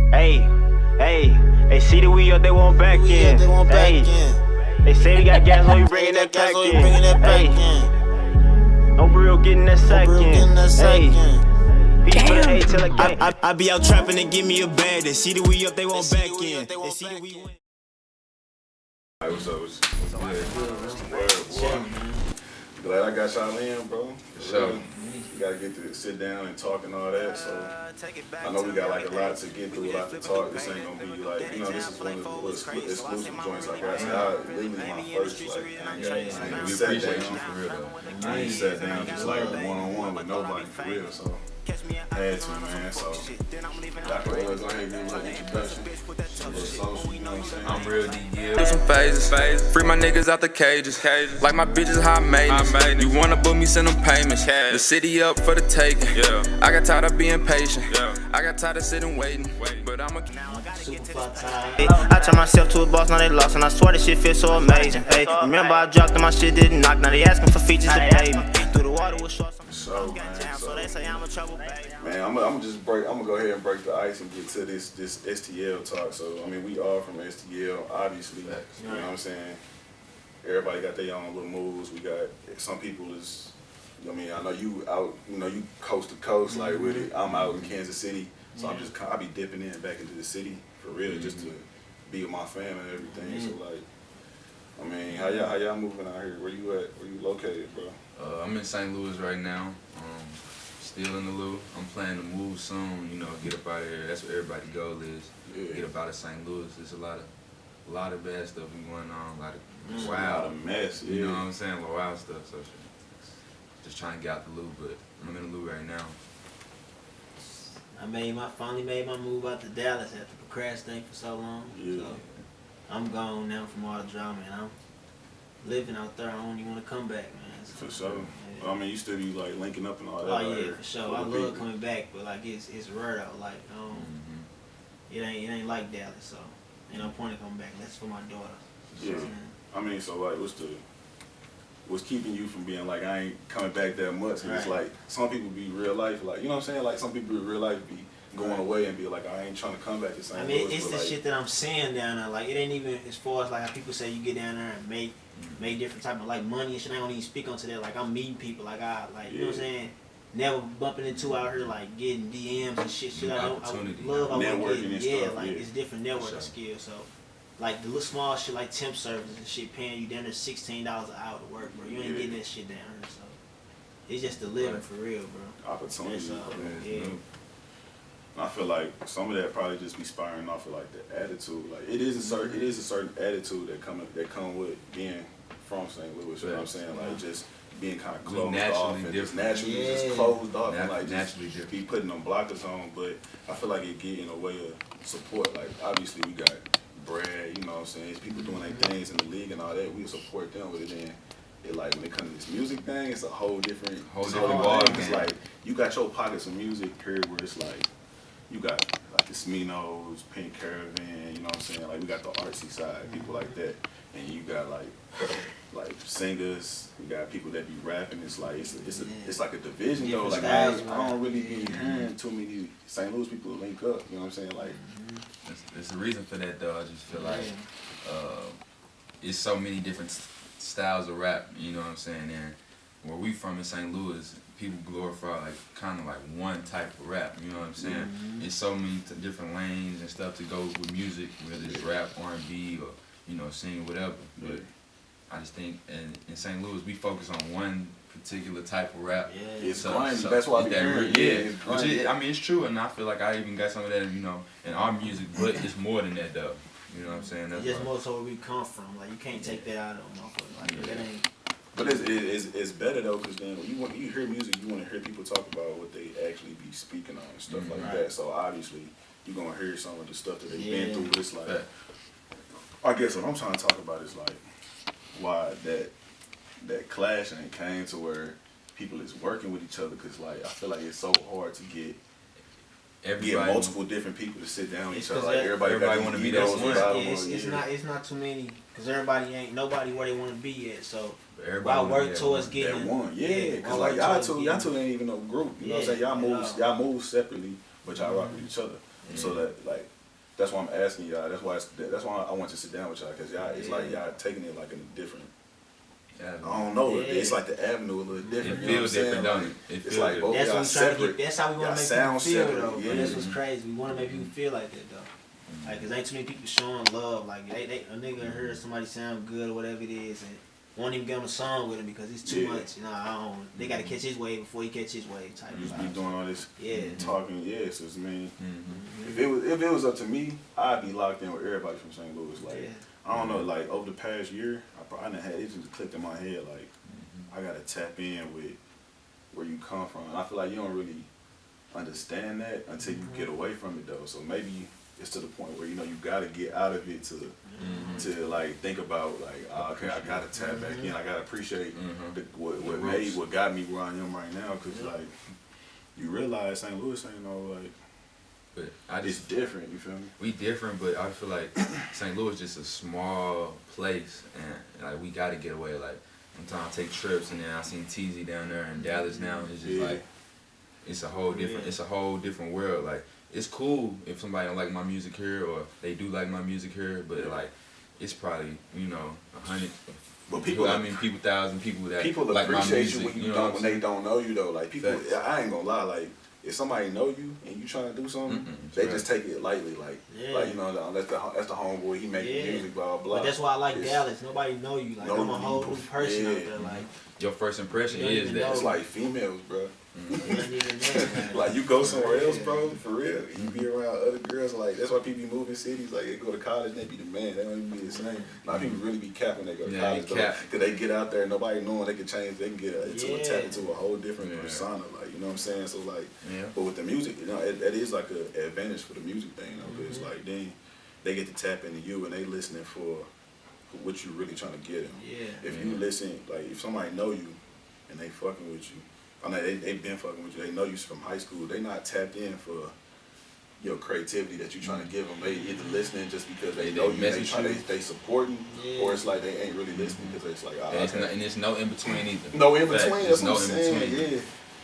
Hey, they see that we up, they want back in. Hey, they say we got gas, so we bringing that back in. Hey, no real getting that sack in. Hey, peace for the A till the gang. I be out trapping and give me a bag. They see that we up, they want back in. They see that we win. Hey, what's up? What's the word, boy? Glad I got y'all in, bro. For sure. We gotta get to sit down and talk and all that. So I know we got like a lot to get through, a lot to talk. This ain't gonna be like, you know, this is one of the exclusive joints I got. So I literally my first like, we sat down for real though. I ain't sat down just like one-on-one with nobody for real. So had to, man. So y'all can go ahead and give me an introduction. Social, you know what I'm saying? I'm real D Gil. Do some phases. Free my niggas out the cages. Like my bitches high maintenance. You wanna book me, send them payments. The city up for the taking. I got tired of being patient. I got tired of sitting waiting. But I'm a SupaFly Todd. I turned myself to a boss, now they lost, and I swear this shit feels so amazing. Hey, remember I dropped and my shit didn't knock, now they asking for features to pay me. Through the water with shorts. So, man, I'm gonna go ahead and break the ice and get to this STL talk. So, I mean, we are from STL, obviously. You know what I'm saying? Everybody got their own little moves. We got some people is. I mean, I know you out. You know, you coast to coast like with it. I'm out in Kansas City, so I be dipping in back into the city for real, just to be with my family and everything. So like, I mean, how y'all moving out here? Where you at? Where you located, bro? I'm in St. Louis right now. Still in the loop. I'm planning to move soon. You know, get up out of here. That's what everybody's goal is. Get up out of St. Louis. There's a lot of bad stuff going on. A lot of wild mess. You know what I'm saying? A lot of wild stuff. So just trying to get out the loop, but I'm in the loop right now. I finally made my move out to Dallas after procrastinating for so long. So I'm gone now from all the drama, and I'm living out there. I don't even want to come back, man. So, for sure. Well, I mean, you still be like linking up and all that. Oh yeah, for sure. I love coming back, but like it's rare though. Like it ain't like Dallas, so ain't no point in coming back. That's for my daughter. Yeah. I mean, so like, what's keeping you from being like, I ain't coming back that much? And it's like some people be real life, like, you know what I'm saying? Like some people in real life be going away and be like, I ain't trying to come back the same. I mean, it's the shit that I'm seeing down there. Like it ain't even as far as like how people say you get down there and make different type of like money and shit. I ain't gonna even speak onto that. Like I'm meeting people, like you know what I'm saying? Never bumping into out here like getting DMs and shit. I love. I networking getting, like it's different networking skills. So like the little small shit like temp services and shit, paying you down there $16 an hour to work, bro. You ain't getting that shit down here. So it's just the living for real, bro. Opportunity. I feel like some of that probably just be spiraling off of like the attitude. Like it is a certain attitude that come with being from St. Louis. You know what I'm saying? Like just being kind of closed off and just naturally just closed off and like just be putting them blockers on. But I feel like it get in a way of support. Like obviously we got Brad, you know what I'm saying? It's people doing their things in the league and all that. We support them with it. Then it like when it comes to this music thing, it's a whole different ball. It's like you got your pockets of music here where it's like. You got like the Sminos, Pink Caravan, you know what I'm saying? Like we got the artsy side, people like that, and you got like singers. You got people that be rapping. It's like it's like a division though. Like I don't really be hearing too many St. Louis people link up. You know what I'm saying? Like there's a reason for that though. I just feel like it's so many different styles of rap. You know what I'm saying? And where we from in St. Louis, people glorify like kind of like one type of rap, you know what I'm saying? It's so many different lanes and stuff to go with music, whether it's rap, R&B, or you know, singing, whatever. But I just think in St. Louis we focus on one particular type of rap. It's grimy. That's why I mean it's true, and I feel like I even got some of that, you know, in our music, but it's more than that though. You know what I'm saying? That's just more so where we come from. Like you can't take that out of them, motherfucker. Like that ain't. But it's better though, because then when you hear music, you want to hear people talk about what they actually be speaking on and stuff like that. So obviously, you're going to hear some of the stuff that they've been through. But it's like, I guess what I'm trying to talk about is like, why that clash ain't came to where people is working with each other, because like, I feel like it's so hard to get multiple different people to sit down with each other. Like everybody want to be that one. It's not too many, because nobody where they want to be at. So I work towards getting that one. Because like y'all two ain't even no group. You know what I'm saying? Y'all move separately, but y'all rock with each other. So that like that's why I'm asking y'all. That's why I want to sit down with y'all, because y'all, it's like y'all taking it like in a different. I don't know. It's like the avenue a little different. It feels different, don't it? It's like both y'all separate. That's how we want to make people feel, separate, though. yeah. That's what's crazy. We want to make people feel like that, though. Like, cause ain't too many people showing love. Like, a nigga heard somebody sound good or whatever it is, and won't even get on a song with him because it's too much. You know, I don't. They gotta catch his wave before he catch his wave. Type. You just be doing all this, talking. Yeah, so I mean, Mm-hmm. if it was up to me, I'd be locked in with everybody from St. Louis. Like, I don't know. Like over the past year, I probably done had it just clicked in my head. Like, I gotta tap in with where you come from. And I feel like you don't really understand that until you get away from it, though. So maybe it's to the point where you know you gotta get out of it to like think about like okay, I gotta tap back in. I gotta appreciate what got me where I am right now, because like you realize St. Louis ain't no like. But it's different, you feel me? We different, but I feel like St. Louis is just a small place, and like we gotta get away. Like sometimes I take trips, and then I seen TZ down there in Dallas now. It's just like it's a whole different. It's a whole different world. Like it's cool if somebody don't like my music here, or they do like my music here, but like it's probably 100. But people, people, 1,000 people that people like appreciate my music, you when you know when they don't know you though. Like people, Facts. I ain't gonna lie. Like if somebody know you and you trying to do something, they just take it lightly. Like that's the homeboy. He making music, blah blah. But that's why I like Dallas. Nobody know you. Like I'm a whole new person out there. Like your first impression is that it's like females, bro. You don't even know, like you go somewhere else, bro, for real. You be around other girls, like that's why people be moving cities. Like they go to college, they be the man. They don't even be the same. A lot of people really be capping. They go to college, because they get out there, nobody knowing they can change. They can get tap into a whole different persona. Like you know what I'm saying. So like, but with the music, it is like an advantage for the music thing, though. Because like then they get to tap into you and they listening for what you really trying to get them. If you listen, like if somebody know you and they fucking with you. I mean, they been fucking with you. They know you from high school. They not tapped in for your creativity that you trying to give them. They either listening just because they know you, they supporting, or it's like they ain't really listening because it's like, and it's no in between either. No in between. That's what I'm saying.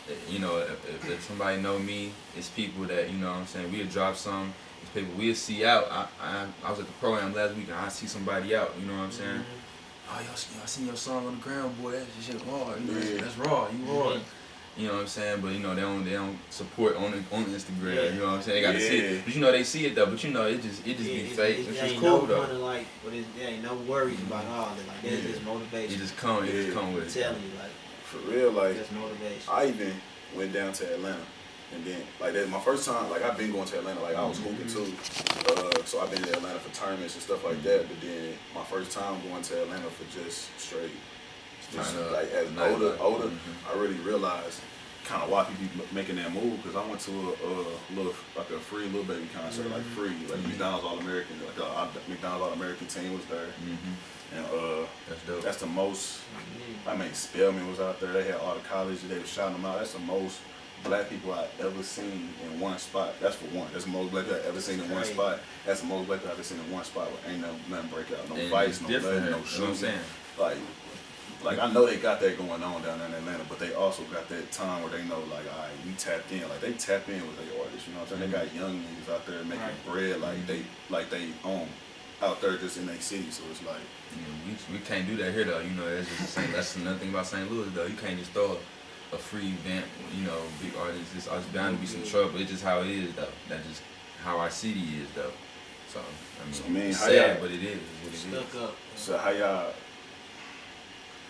Yeah. If somebody know me, it's people that what I'm saying. We'll drop some. It's people we'll see out. I was at the program last week and I see somebody out. You know what I'm saying? Oh, I seen your song on the ground, boy. That shit hard. That's raw. You hard. You know what I'm saying? But they don't support on Instagram. You know what I'm saying? They gotta see it. But they see it though. But it just be fake. It's just cool though. There ain't no worries about all that. Like there's just motivation. It just come with it. I'm telling you, like for real, like that's motivation. I even went down to Atlanta, and then like that's my first time. Like I've been going to Atlanta. Like I was hooping too. So I've been to Atlanta for tournaments and stuff like that. But then my first time going to Atlanta for just straight. Like as older, I really realized kind of why people making that move, because I went to a little like a free Lil Baby concert, like free, like McDonald's All American, like McDonald's All American team was there, and that's dope. That's the most. I mean, Spelman was out there. They had all the colleges. They were shouting them out. That's the most black people I've ever seen in one spot. That's for one. That's the most black people I've ever seen in one spot. That's the most black people I've ever seen in one spot where ain't nothing break out, no fights, no blood, no shooting. Like I know they got that going on down there in Atlanta, but they also got that time where they know like, all right, we tapped in. Like they tap in with their artists, you know what I'm saying? They got young niggas out there making bread like they own out there just in their city. So it's like we can't do that here though. That's another thing about St. Louis though. You can't just throw a free event, big artists. It's bound to be some trouble. It's just how it is though. That's just how our city is though. So it's sad, but it is what it is.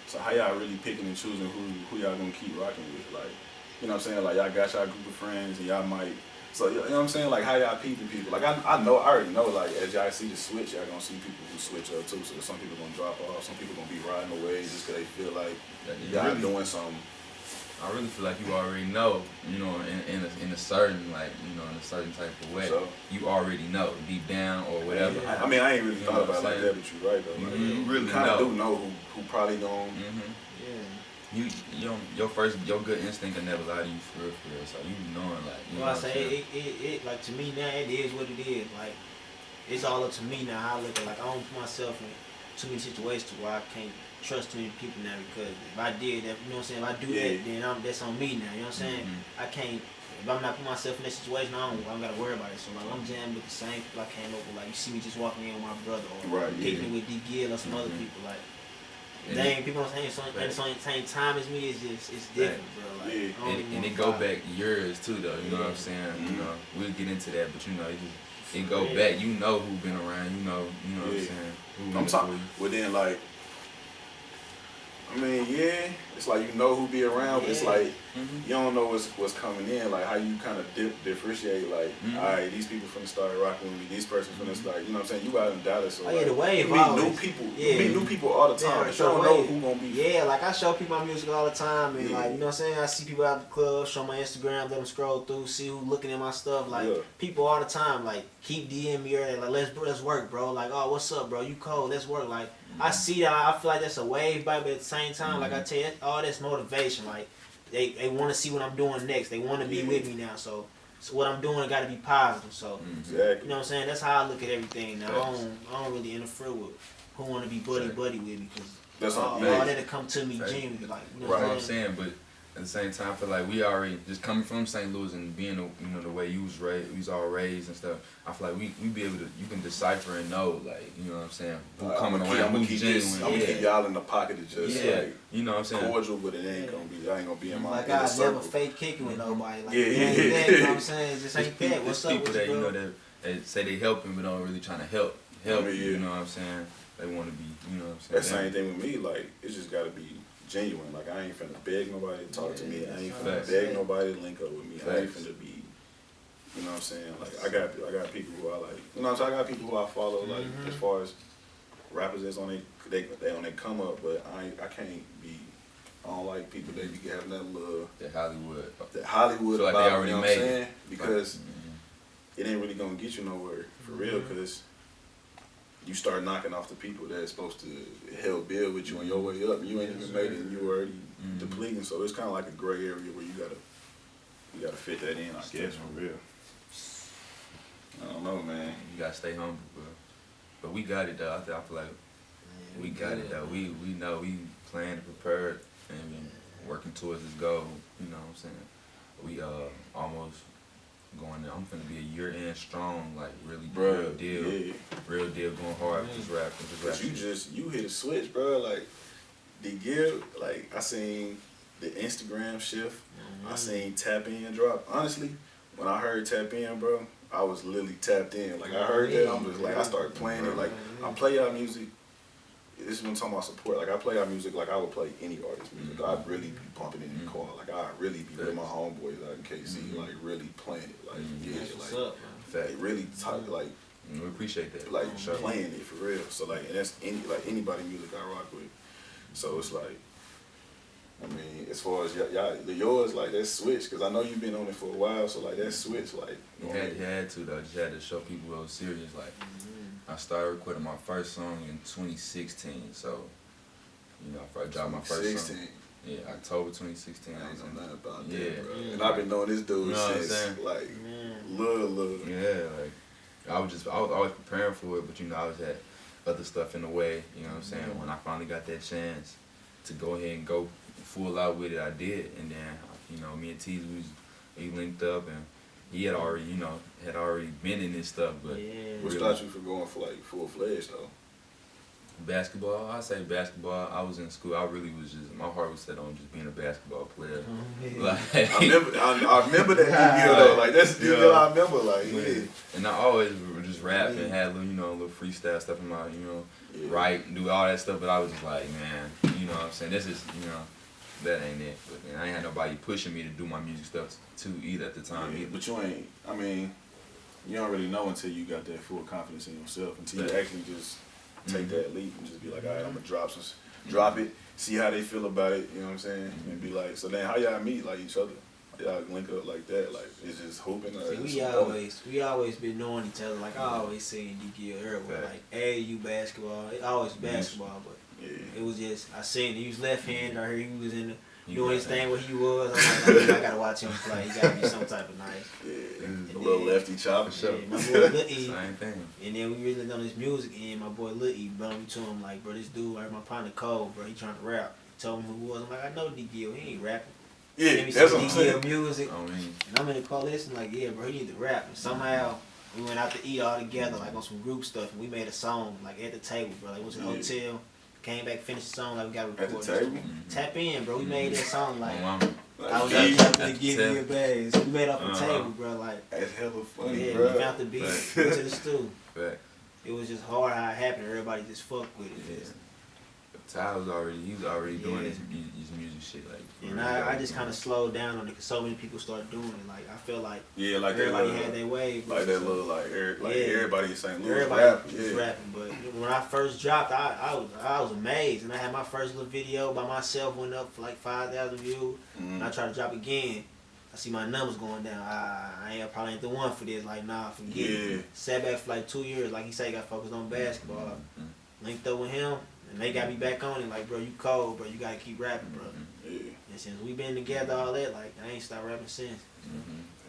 So how y'all really picking and choosing who y'all gonna keep rocking with? Like, you know what I'm saying? Like y'all got y'all group of friends and y'all might. So you know what I'm saying? Like how y'all peeping people? Like I already know. Like as y'all see the switch, y'all gonna see people who switch up too. So some people gonna drop off. Some people gonna be riding away just because they feel like y'all doing something. I really feel like you already know, in a certain in a certain type of way. So, you already know, deep down or whatever. Yeah. I mean, I ain't really thought about it like that, but you're right though. Like, you really kind of do know who probably gonna. Your good instinct can never lie to you for real. So you knowing Well, I say it like to me now it is what it is. Like it's all up to me now how I look at. Like I don't put myself in too many situations to where I can't trust too many people now because if I did that, you know what I'm saying, if I do that, then that's on me now, you know what I'm saying? I can't, if I'm not putting myself in that situation, I don't gotta worry about it. So like I'm jamming with the same people I came over, like you see me just walking in with my brother or kicking with D Gil or some other people, like dang, people don't say it's on the same time as me, it's different, bro. Like, and it go back years too though, you know what I'm saying? You know, we'll get into that, but you know, it go back, you know who been around, you know what I'm saying? I'm talking, well then like, I mean, yeah, it's like you know who be around, but it's like you don't know what's coming in. Like how you kind of differentiate. Like, all right, these people finna start rocking with me. These persons finna start. You know what I'm saying? You out in Dallas, so the wave. You meet new people. You meet new people all the time. But you don't know who gonna be. Yeah, like I show people my music all the time, and like you know what I'm saying. I see people out the club, show my Instagram, let them scroll through, see who looking at my stuff. Like people all the time, like keep DM me or like let's work, bro. Like what's up, bro? You cold? Let's work. Like I see that. I feel like that's a wave, but at the same time, like I tell you, all that's motivation. Like they want to see what I'm doing next. They want to be with me now. So what I'm doing got to be positive. So you know what I'm saying. That's how I look at everything now. I don't really interfere with who want to be buddy with me because that's all that come to me genuinely. Like you know what I'm saying. But at the same time, I feel like we already just coming from St. Louis and being the way you was raised, we was all raised and stuff. I feel like we be able to, you can decipher and know, like, you know what I'm saying, who coming around, who's genuine. I'm gonna keep y'all in the pocket of just like, you know what I'm saying, cordial, but it ain't gonna be. I ain't gonna be in my like I never fake kicking with nobody. Like that, you know what I'm saying? It just ain't that. What's up people with that you, you bro? know that say they helping but don't really trying to help you know what I'm saying? They want to be, you know what I'm saying. That same thing with me. Like it's just gotta be genuine. Like I ain't finna beg nobody to talk to me. I ain't finna beg nobody to link up with me. I ain't finna be, you know what I'm saying? Like I got people who I like, you know what I'm saying? I got people who I follow, like as far as rappers that's on they on their come up, but I can't be, I don't like people that be having that little that Hollywood so like about, they already you know what made I'm saying? Because it ain't really gonna get you nowhere for real, because you start knocking off the people that's supposed to help build with you on your way up. You ain't even made it, and you already depleting. So it's kind of like a gray area where you gotta fit that in, I guess, for real. I don't know, man. You gotta stay humble, bro. But we got it though. I feel like we got it though. We know we planned and prepared and been working towards this goal. You know what I'm saying? We almost going there. I'm finna be a year in strong, like really real deal, going hard with this rap. You hit a switch, bro. Like D Gil, like I seen the Instagram shift. I seen Tap In drop. Honestly, when I heard Tap In, bro, I was literally tapped in. Like I heard that, I'm just like I started playing it. Like I play our music. This is when I'm talking about support. Like I play our music like I would play any artist's music. I'd really be pumping it in the car. Like I'd really be with my homeboys out in KC, like really playing it. Like like really like we appreciate that. Like playing it for real. So like, and that's anybody music I rock with. So it's like, I mean, as far as yours, like that switch, because I know you've been on it for a while. So like that switch, like you had to though. Just had to show people I was serious. Like I started recording my first song in 2016. So you know, I dropped my first song. Yeah, October 2016. I ain't know nothing about that, bro. And I've been knowing this dude since like little. Yeah, like I was always preparing for it, but you know, I was had other stuff in the way. You know what I'm saying? When I finally got that chance to go ahead and go full out with it, I did. And then you know, me and Teez, we linked up, and he had already been in this stuff. But what stopped you from going for like full fledged though? Basketball, I say basketball. I was in school. I really was just, my heart was set on just being a basketball player. Like, I remember that D-Gil though. Like that's the D-Gil I remember. Like and I always would just rap and had little freestyle stuff in my write and do all that stuff. But I was just like, man, you know what I'm saying? This is that ain't it. But I ain't had nobody pushing me to do my music stuff too either at the time. Yeah, but you ain't. I mean, you don't really know until you got that full confidence in yourself. Until you actually just take that leap and just be like, all right, I'm gonna drop it, see how they feel about it, you know what I'm saying? And be like, so then how y'all meet like each other? How y'all link up like that? Like it's just hooping? We always been knowing each other. Like I always seen D-Gil everywhere. Like AAU basketball, it always basketball, but it was just I seen he was left-handed. I heard he was in doing his thing where he was. I'm like, I gotta watch him play. He gotta be some type of nice. Yeah, a little lefty chop. Yeah, my boy Lil E. Same thing. And then we really done this music, and my boy Lil E brought me to him like, bro, this dude, like my partner Cole, bro, he trying to rap. He told me who he was. I'm like, I know D Gil. He ain't rapping. Yeah, that's what I'm D saying. Gil music. I mean, And I'm in the car listening like, yeah, bro, he need to rap. And somehow we went out to eat all together, like on some group stuff, and we made a song like at the table, bro. Like, went to the hotel, came back, finished the song, like we got recorded. At the table? Tap in, bro. We made that song like. Like, I was yeah, like, trying to give me a bag. So we made up the table, bro. Like, that's hella funny, yeah, bro. we found the beat, went to the stew. Fact. It was just hard how it happened. Everybody just fucked with it. Yeah. Ty was already doing his music shit like. And I just kind of slowed down on it because so many people started doing it. Like I feel like like everybody that had their wave. like that little everybody in St. Louis everybody was rapping. rapping. But when I first dropped, I was amazed, and I had my first little video by myself, went up for like 5,000 views. And I tried to drop again. I see my numbers going down. I probably ain't the one for this. Like, nah, forget it. Sat back for like 2 years. Like he said, he got focused on basketball. Linked up with him, and they got me back on it. Like, bro, you cold, bro. You gotta keep rapping, bro. Yeah. And since we been together, all that, like, I ain't stopped rapping since.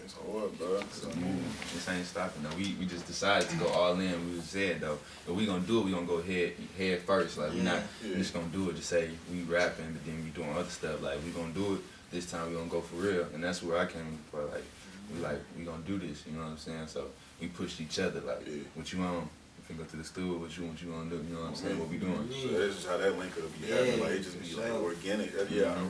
It's hard, bro. So, this ain't stopping though. We just decided to go all in. We said though, if we gonna do it, we gonna go head first. Like we not just gonna do it. Just say we rapping, but then we doing other stuff. Like we gonna do it this time. We gonna go for real, and that's where I came from. Like we gonna do this. You know what I'm saying? So we pushed each other. Like what you on? If you go to the studio, what you want to do? You know what I'm saying? What we doing? So that's just how that link could be happening. Like it just be like organic. I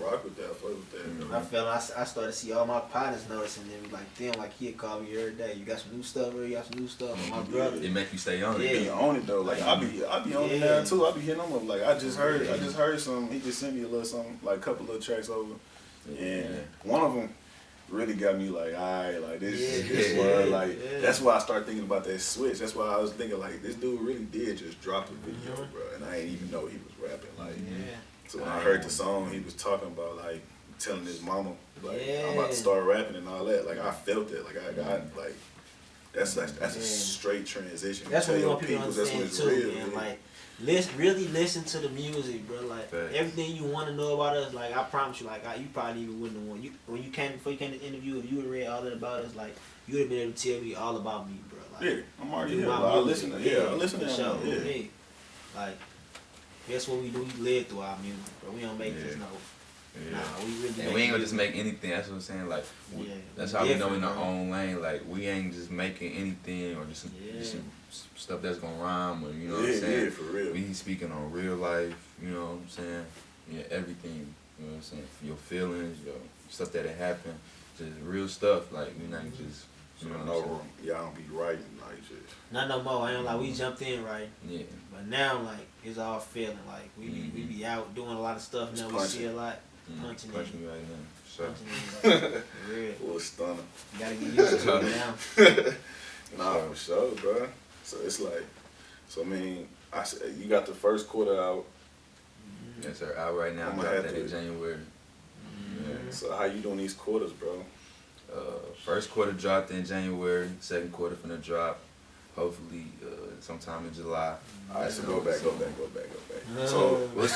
rock with that. I fuck with that. I felt I started to see all my partners noticing them. Like damn, like he'd call me every day. You got some new stuff, bro? You got some new stuff. My brother. It make you stay on it. Yeah, be on it though. Like I be on it now too. I be hitting them up. Like I just heard some. He just sent me a little something, like a couple little tracks over, and one of them really got me like, alright, like this word, like that's why I started thinking about that switch. That's why I was thinking like this dude really did just drop a video, bro, and I didn't even know he was rapping. Like, so when I heard the song, he was talking about like telling his mama like I'm about to start rapping and all that. Like I felt it. Like I got like that's a straight transition. That's what we want people to understand too, man. Like. Really listen to the music, bro. Like everything you want to know about us. Like I promise you, like you probably even wouldn't have won. When you came before you came to the interview, if you would have read all that about us, like you would have been able to tell me all about me, bro. Like, I'm already here. I listen to him. Like that's what we do. We live through our music, bro. We don't make this no. Nah, we really. And we ain't gonna just make anything. That's what I'm saying. Like, that's how we know in our own lane. Like, we ain't just making anything or just some stuff that's gonna rhyme or you know what I'm saying. Yeah, for real. We speaking on real life. You know what I'm saying. Yeah, everything. You know what I'm saying. Your feelings, your stuff that had happened, just real stuff. Like, we not just. You know what I'm saying. Y'all don't be writing like just. Not no more. I ain't like we jumped in right. Yeah. But now like it's all feeling like we be out doing a lot of stuff now. We see a lot. Punching right now. Sure. For real. Well, stunner. You gotta get used to it now. Nah, for sure, bro. So it's like, I mean, I said you got the first quarter out. Yes, sir. Out right now. Dropped that in January. Yeah. So how you doing these quarters, bro? First quarter dropped in January. Second quarter finna drop. Hopefully, sometime in July. All right, so go back. So what's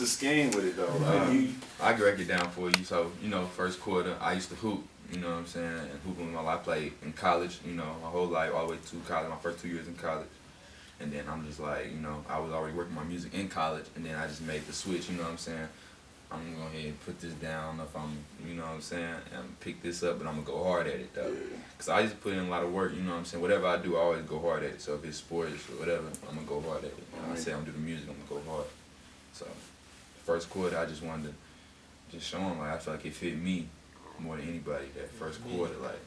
the scheme with it though? Like I break it down for you. So first quarter, I used to hoop. You know what I'm saying? And hooping while I played in college. My whole life, all the way to college. My first 2 years in college. And then I'm just like, I was already working my music in college, and then I just made the switch. You know what I'm saying? I'm gonna go ahead and put this down if I'm, you know what I'm saying, and pick this up, but I'm gonna go hard at it though. Cause I just put in a lot of work, you know what I'm saying. Whatever I do, I always go hard at it. So if it's sports or whatever, I'm gonna go hard at it. I say I'm gonna do the music, I'm gonna go hard. So first quarter, I just wanted to just show them like I feel like it fit me more than anybody. That first quarter, like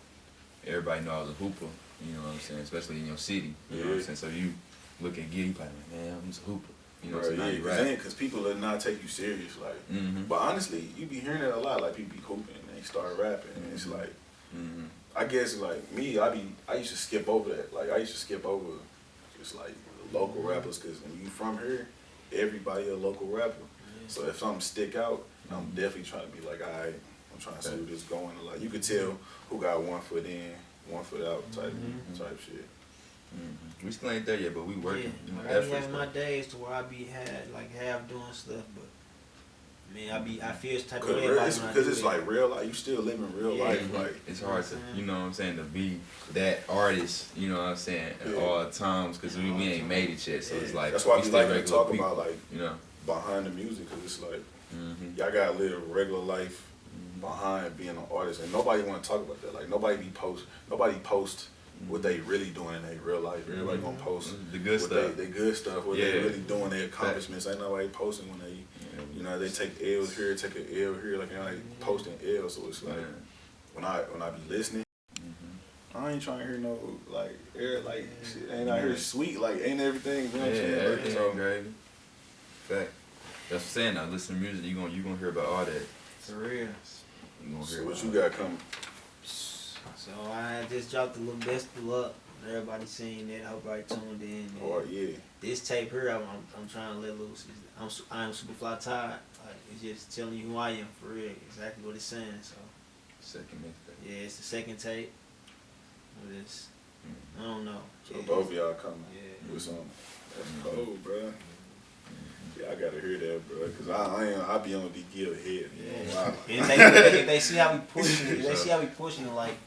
everybody know I was a hooper, you know what I'm saying, especially in your city. You know what I'm saying. So you look at Gil, you probably like, man, I'm just a hooper. You know, because people will not take you serious, like. But honestly, you be hearing it a lot. Like people be hooping and they start rapping, and it's like, I guess like me, I used to skip over that. Like I used to skip over just like the local rappers, because when you from here, everybody a local rapper. So if something stick out, I'm definitely trying to be like, all right, I'm trying to see where this going. Like you could tell who got 1 foot in, 1 foot out type shit. We still ain't there yet, but we working. I be having my days to where I be half doing stuff, but Man, I feel this type of Cause way about it's when I because do it's that. like real life. You still living real life. Like it's hard to, you know what I'm saying, to be that artist, you know what I'm saying, at all times, because we ain't made it yet. So it's like, that's why we still like to regular talk people, about like you know, behind the music, because it's like y'all gotta live regular life behind being an artist, and nobody want to talk about that. Like nobody post what they really doing in their real life. Everybody gonna post the good stuff, the good stuff, what they really doing, their accomplishments. Ain't nobody posting when they, you know, they take L's here, take an L here, like, you know, they posting L's. So it's like when I be listening, I ain't trying to hear no like air like shit. Ain't out here sweet, like ain't everything. You know what I'm saying? Everything ain't gravy. Fact. That's what I'm saying. Now listen to music, you gonna hear about all that. For real. So what you got coming? So I just dropped a little best of luck. Everybody seen that. I hope everybody tuned in. Oh yeah. This tape here, I'm trying to let loose. I am SupaFly Todd. Like, it's just telling you who I am for real. Exactly what it's saying. So. Second mixtape. Yeah, it's the second tape. It's, I don't know. So both of y'all coming with some. That's cold, bro. Yeah, I gotta hear that, bro, cause I be on D Gil head. Yeah. And if they see how we pushing it, like,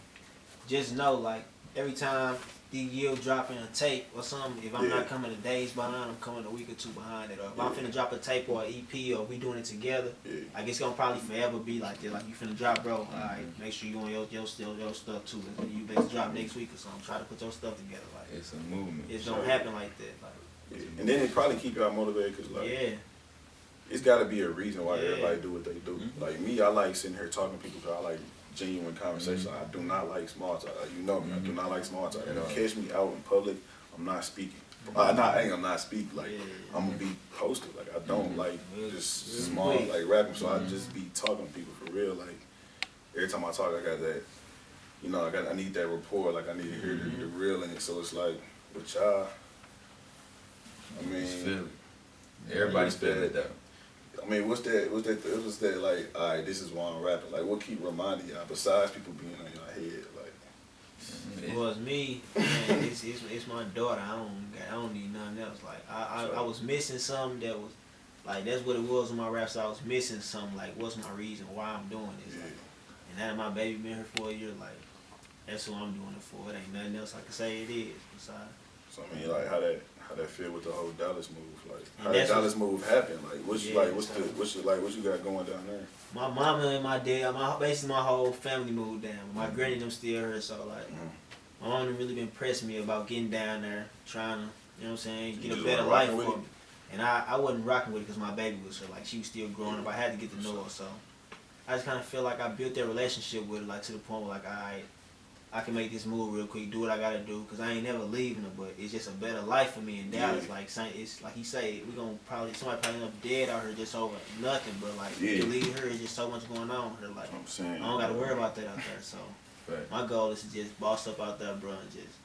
just know, like, every time D Gil dropping a tape or something, if I'm not coming a days behind, I'm coming a week or two behind it. Or if I'm finna drop a tape or an EP or we doing it together, I guess it's gonna probably forever be like that. Like, you finna drop, bro. Alright, make sure you on your stuff too. You better drop next week or something. Try to put your stuff together. Like, it's a movement. It's gonna happen like that. Like, and then it probably keep y'all motivated, cause like it's gotta be a reason why everybody do what they do. Like me, I like sitting here talking to people, cause I like genuine conversation. I do not like small talk. You know me, I do not like small talk. If you catch me out in public, I'm not speaking. I'm not speaking. Like I'm gonna be posted. Like I don't like just small like rapping. So I just be talking to people for real. Like every time I talk, I got that. You know, I need that rapport. Like I need to hear the real in it. So it's like with y'all. I mean, everybody's feeling it though. I mean, what's that like, all right, this is why I'm rapping. Like, what keep reminding y'all, besides people being on your head? Like, well, it's me, man, it's my daughter. I don't need nothing else. Like, I was missing something that was, like, that's what it was in my raps. I was missing something, like, what's my reason why I'm doing this? Like, and now that my baby been here for a year, like, that's who I'm doing it for. It ain't nothing else I can say it is besides. So, I mean, like, how that feel with the whole Dallas move? Like, how did Dallas move happen? Like, what you got going down there? My mama and my dad, basically my whole family moved down. My granny them still here, so like, my mom really been pressing me about getting down there, trying to, you know what I'm saying, get a better life for me. And I wasn't rocking with it because my baby was here. Like, she was still growing up. I had to get to know her, so I just kind of feel like I built that relationship with her, like, to the point where, like, I can make this move real quick, do what I gotta do, cause I ain't never leaving her. But it's just a better life for me in Dallas. Like, it's like he say, somebody probably end up dead out here just over nothing. But like, to leave her, it's just so much going on with her. Like, I don't gotta worry about that out there. So my goal is to just boss up out there, bro, and just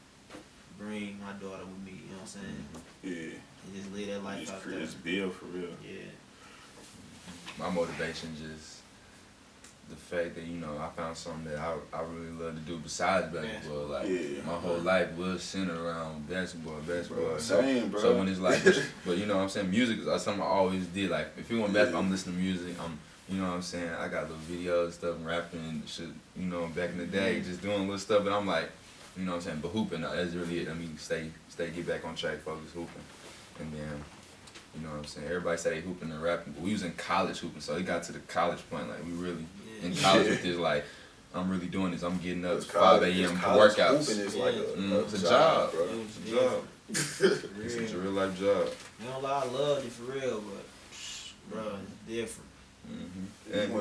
bring my daughter with me. You know what I'm saying? Yeah. And just live that life out there. Just build for real. Yeah. My motivation just the fact that, you know, I found something that I really love to do besides basketball. Like, my whole life was centered around basketball. Same, bro. So when it's like, but you know what I'm saying, music is something I always did. Like, if you want basketball, I'm listening to music. You know what I'm saying, I got little videos and stuff, rapping and shit, you know, back in the day, just doing little stuff. But I'm like, you know what I'm saying, but hooping, that's really it. I mean, get back on track, focus hooping. And then, you know what I'm saying, everybody say they hooping and rapping, but we was in college hooping, so it got to the college point, like, we really in college with this, like, I'm really doing this. I'm getting up 5 a.m. for workouts. Is like it's a job, bro. It's a job. It's a real life job. You know, I loved it for real, but bro, it's different. And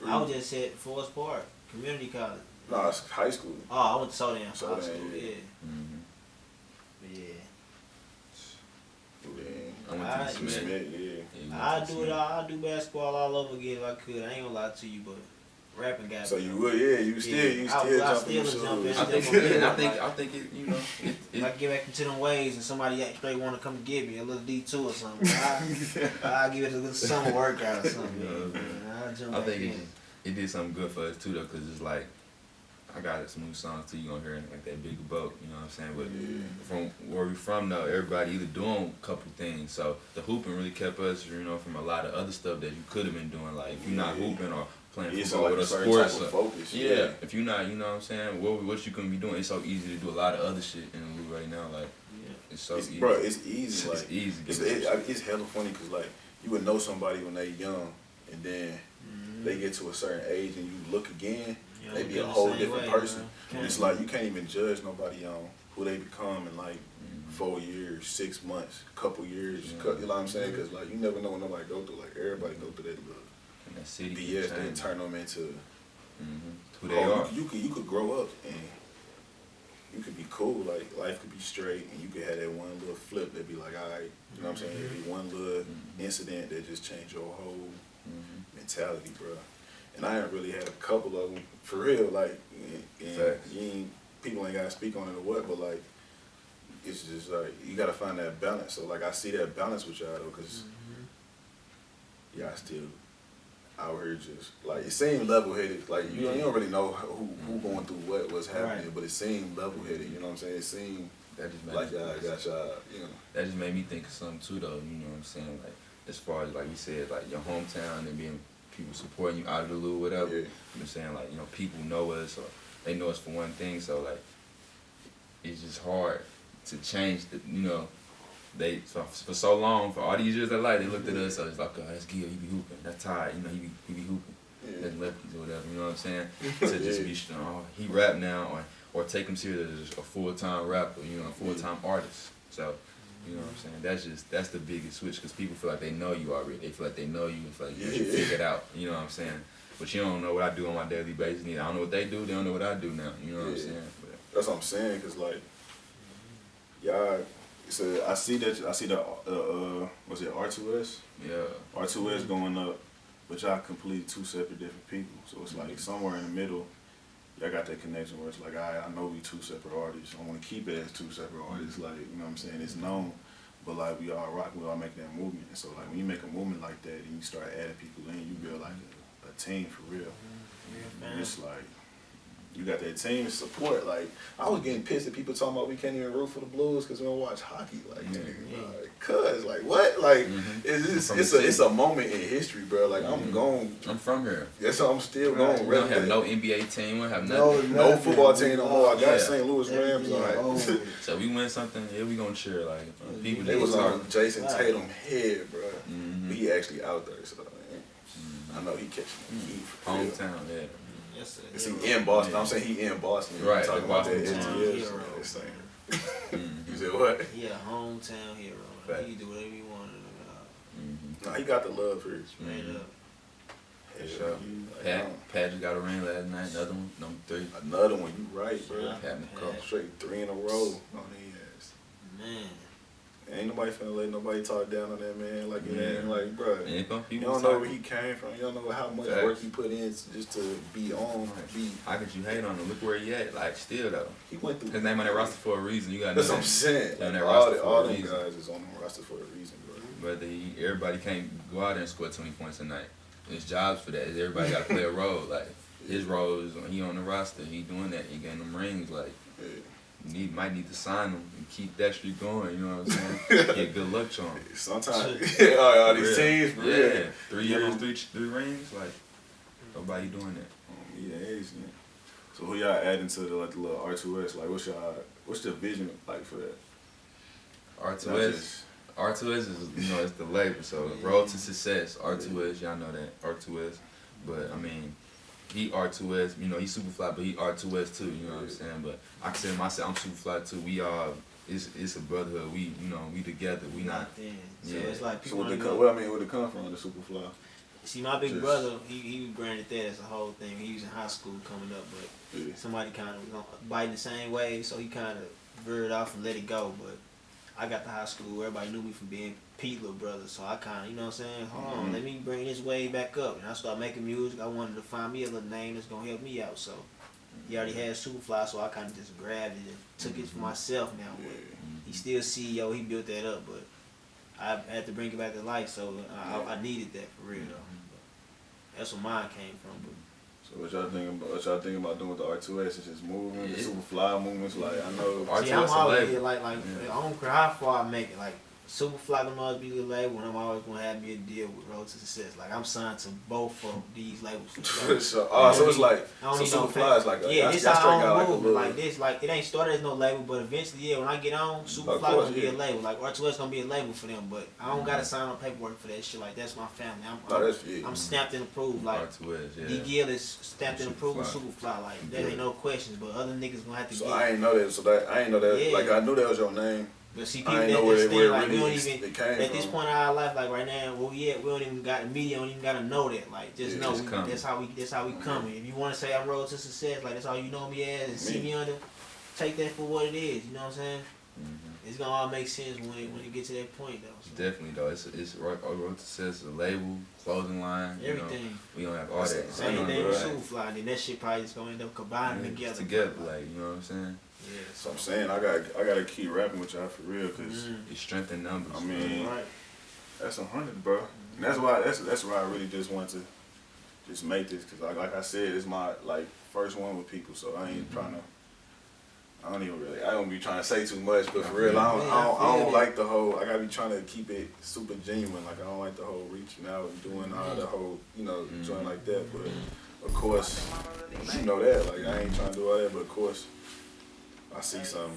I was just at Forest Park Community College. No, it's high school. Oh, I went to Sodan High School. Yeah. I went to Smith. I do basketball all over again if I could. I ain't gonna lie to you, but rapping got. So you would, you still jump in. I think it, you know. If I get back into them ways and somebody straight want to come get me a little D2 or something, I'll give it a little summer workout or something. I think it did something good for us too though, cause it's like I got some new songs too. You gonna hear like that Bigger Boat. You know what I'm saying? But from where we from though, everybody either doing a couple things. So the hooping really kept us, you know, from a lot of other stuff that you could have been doing. Like if you're not hooping or playing football like with a a certain sports, type of focus. yeah. If you're not, you know what I'm saying, what you gonna be doing? It's so easy to do a lot of other shit in the league right now. Like it's so easy. Bro, it's easy. Like, it's easy. It's hella funny because like you would know somebody when they young, and then they get to a certain age, and you look again, they be a whole different person. It's like you can't even judge nobody on who they become in like 4 years, 6 months, couple years. You know what I'm saying? Because like you never know what nobody go through. Like everybody go through that little BS that turn them into who they are. You could grow up and you could be cool, like life could be straight, and you could have that one little flip that be like, all right, you know what I'm saying? It'd be one little incident that just changed your whole mentality, bro. And I ain't really had a couple of them for real, like, and people ain't gotta speak on it or what, but like, it's just like you gotta find that balance. So like I see that balance with y'all though, cause y'all still out here just like it seemed level headed. Like you don't really know who going through what's happening, but it seemed level headed. You know what I'm saying? It seemed that just like y'all got y'all. You know. That just made me think of something too, though. You know what I'm saying? Like as far as like you said, like your hometown and being people supporting you out of the loop, whatever. You know what I'm saying? Like, you know, people know us or they know us for one thing, so like it's just hard to change the, you know, they for so long, for all these years of life, they looked at us, so it's like, oh, that's Gil, he be hooping, that's Todd, you know, he be hooping, that's lefties or whatever, you know what I'm saying? To just be, oh, he rap now, or take him serious as a full-time rapper, you know, a full-time artist. So, you know what I'm saying? That's the biggest switch, because people feel like they know you already. They feel like they know you. They feel like you should figure it out. You know what I'm saying? But you don't know what I do on my daily basis neither. I don't know what they do. They don't know what I do now. You know what I'm saying? But that's what I'm saying, because like, y'all, so I see the was it R2S? Yeah. R2S going up, but y'all completely two separate different people. So it's like somewhere in the middle, y'all got that connection where it's like, I know we two separate artists. I want to keep it as two separate artists. Like, you know what I'm saying? It's known, but like we all rock, we all making that movement. And so like when you make a movement like that and you start adding people in, you build like a team for real. And it's like, you got that team support. Like, I was getting pissed at people talking about we can't even root for the Blues because we don't watch hockey. Like, cuz, like, what? Like, it's a moment in history, bro. Like, I'm from here. That's how I'm still going. We don't have no NBA team. We don't have no football team no more. I got St. Louis Rams. Like, so we win something, we gonna cheer. Like, people. They was on Jason Tatum head, bro. He actually out there, so I know he catching the heat. Hometown, Yes, he in Boston. I'm saying he in Boston. Right. Talking about that NTS. You said what? Yeah, hometown hero. Like, he can do whatever he wanted. Nah, he got the love for it. Straight up. For sure. Pat just got a ring last night. Another one, number 3. Another one. You right, bro. Pat McCall. Straight 3 in a row on his ass. Man. Ain't nobody finna let nobody talk down on that man like that. Like, bro, you you don't know where he came from. You don't know how much work he put in just to be on. How could you hate on him? Look where he at. Like, still though. He went through. His name on that roster for a reason. You got. That's what I'm saying. Like, all them guys is on the roster for a reason, bro. But everybody can't go out there and score 20 points a night. There's jobs for that. Everybody got to play a role. Like, his role is he on the roster. He doing that. He getting them rings. Like. You might need to sign him and keep that streak going, you know what I'm saying? Get good luck to him. Sometimes, all these teams, for real. 3 years, three rings, like, nobody doing that. Yeah, so who y'all adding to the little R2S? Like, what's the vision like for that? R2S is, you know, it's the label, so Road to Success, R2S, y'all know that, R2S. But, I mean, he R2S, you know, he's SupaFly, but he R2S too, you know what I'm saying? But I consider myself, I'm SupaFly too. We are, it's a brotherhood. We, you know, we together. We not. So it's like people. Where it come from, the SupaFly? See, my big brother, he branded that as a whole thing. He was in high school coming up, but somebody kind of was biting the same way, so he kind of veered off and let it go. But I got to high school, everybody knew me from being Pete little brother, so I kind of, you know what I'm saying, hold on, let me bring this wave back up. And I started making music. I wanted to find me a little name that's going to help me out. So he already had SupaFly, so I kind of just grabbed it and took it for myself now. But he's still CEO, he built that up, but I had to bring it back to life, so I needed that for real, though. But that's where mine came from. But So what y'all think about doing with the R2S? It's just moving, the SupaFly movements. Like I know. See, I'm always here, like I don't care how far I make it. Like SupaFly gonna always be the label, and I'm always gonna have me a deal with Road to Success. Like I'm signed to both of these labels. so it's like SupaFly is like this how I don't move like this. Like it ain't started as no label, but eventually, when I get on, SupaFly gonna be a label. Like R2S gonna be a label for them, but I don't gotta sign on paperwork for that shit. Like that's my family. I'm stamped and approved. Like D Gil is stamped and approved with SupaFly. Like there ain't no questions, but other niggas gonna have to. So I ain't know that. Like I knew that was your name. But see, people that this thing, like, we don't even, at this point in our life, like right now, we don't even got, the media don't even got to know that. Like, just know that's how we coming. If you want to say I Road to Success, like, that's all you know me as, and see me under, take that for what it is, you know what I'm saying? It's going to all make sense when it get to that point, though. So. Definitely, though. It's Road to Success, a label, clothing line, everything. We don't have all that. Same thing with SupaFly, then that shit probably just going to end up combining together. Like, you know what I'm saying? Yeah, so I'm saying I gotta keep rapping with y'all for real, cause it's strength in numbers. I mean, that's 100, bro. And that's why I really just want to just make this, cause like I said, it's my first one with people, so I ain't trying to. I don't be trying to say too much, but for real, I don't like the whole. I gotta be trying to keep it super genuine. Like I don't like the whole reaching out and doing all the whole joint like that. But of course, you know that. Like I ain't trying to do all that, but of course. I see something.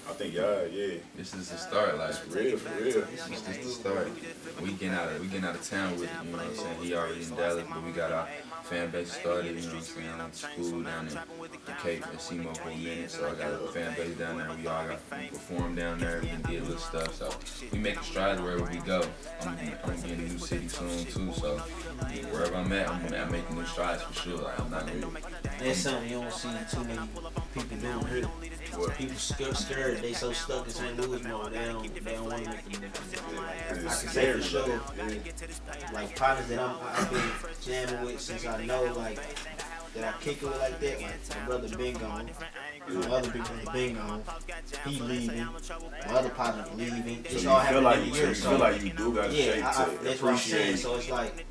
I think This is the start, like for real. This is the start. We getting out of town with it, you know what I'm saying? He already in Dallas, but we got our fan base started, you know what I'm saying? I went to school down in Cape at SEMO for a minute, so I got a fan base down there. We all got performed down there, we did little stuff, so we making strides wherever we go. I'm gonna be in a new city soon too, so wherever I'm at, I'm making new strides for sure. Like, I'm not really. That's something you don't see too many people doing here. People scared, they so stuck in St. Louis mode, they don't want to make the move. I can say for sure, like partners that I've been jamming with since I know, like, that I kick it with like that, like my brother been gone, my other big brother been gone, he leaving, my other partner leaving. It's all happening every year. So you feel like you do got to shake to that's what I'm saying. So it's like.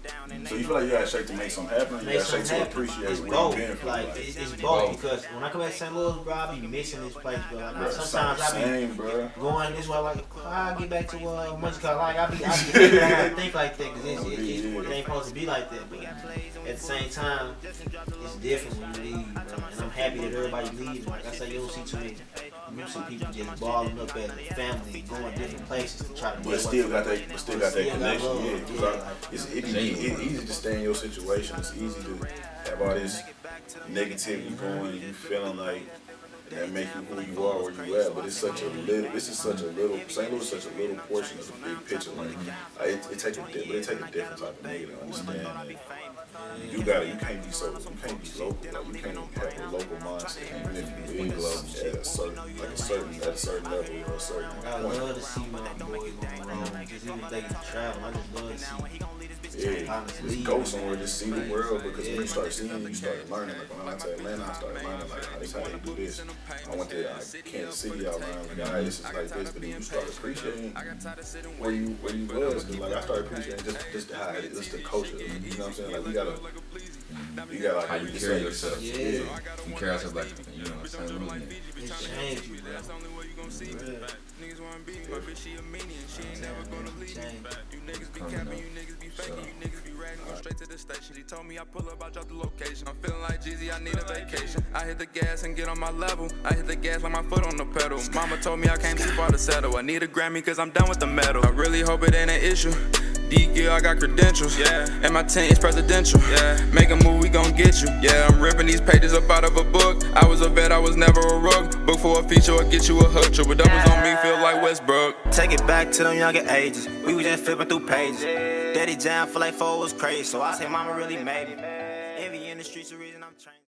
So you feel like you got to shake to make something happen? You got to shake to appreciate it's where both. you've been from. Like it's both because when I come back to St. Louis, bro, I be missing this place, bro. Like sometimes I be going this way, like I get back to much cause like I think like that because it ain't supposed to be like that. But at the same time, it's different when you leave, bro. And I'm happy that everybody leaves. Like I say, you don't see too many. You see people just balling up as a family, going different places to try to. But still got that connection. Yeah, it's easy to stay in your situation. It's easy to have all this negativity going, and you feeling like that make you who you are, where you at. But it's such a little. This is such a little. St. Louis is such a little portion of the big picture. Like it take a different type of nigga to understand that. You can't be local. Like you can't have a local mindset, even if you live at a certain level or a certain point. I love to see my boys on the road, just even if they can travel. I just love to see. Just go somewhere, just see the world, because when you start seeing, you start learning. Like when I tell Atlanta, I started learning like this how they do this. I went to Kansas City, I learned like, all right, this is like this, but then you start appreciating where you was. Cause like I started appreciating just how it's the culture. You know what I'm saying? Like you gotta how you carry yourself. Yeah. You carry yourself like St. Louis. It's changed you, bro. Straight to the station, he told me I pull up, I drop the location. I'm feeling like Jeezy, I need a vacation. I hit the gas and get on my level. I hit the gas like my foot on the pedal. Mama told me I came too far to settle. I need a Grammy cause I'm done with the medal. I really hope it ain't an issue. D Gil, I got credentials, and my tent is presidential. Make a move, we gon' get you. I'm ripping these pages up out of a book. I was a vet, I was never a rook. Book for a feature or get you a hook. Triple doubles on me, feel like Westbrook. Take it back to them younger ages. We was just flipping through pages. Daddy jam for like 4 was crazy, so I say mama really made me. Envy in the streets, the reason I'm changing.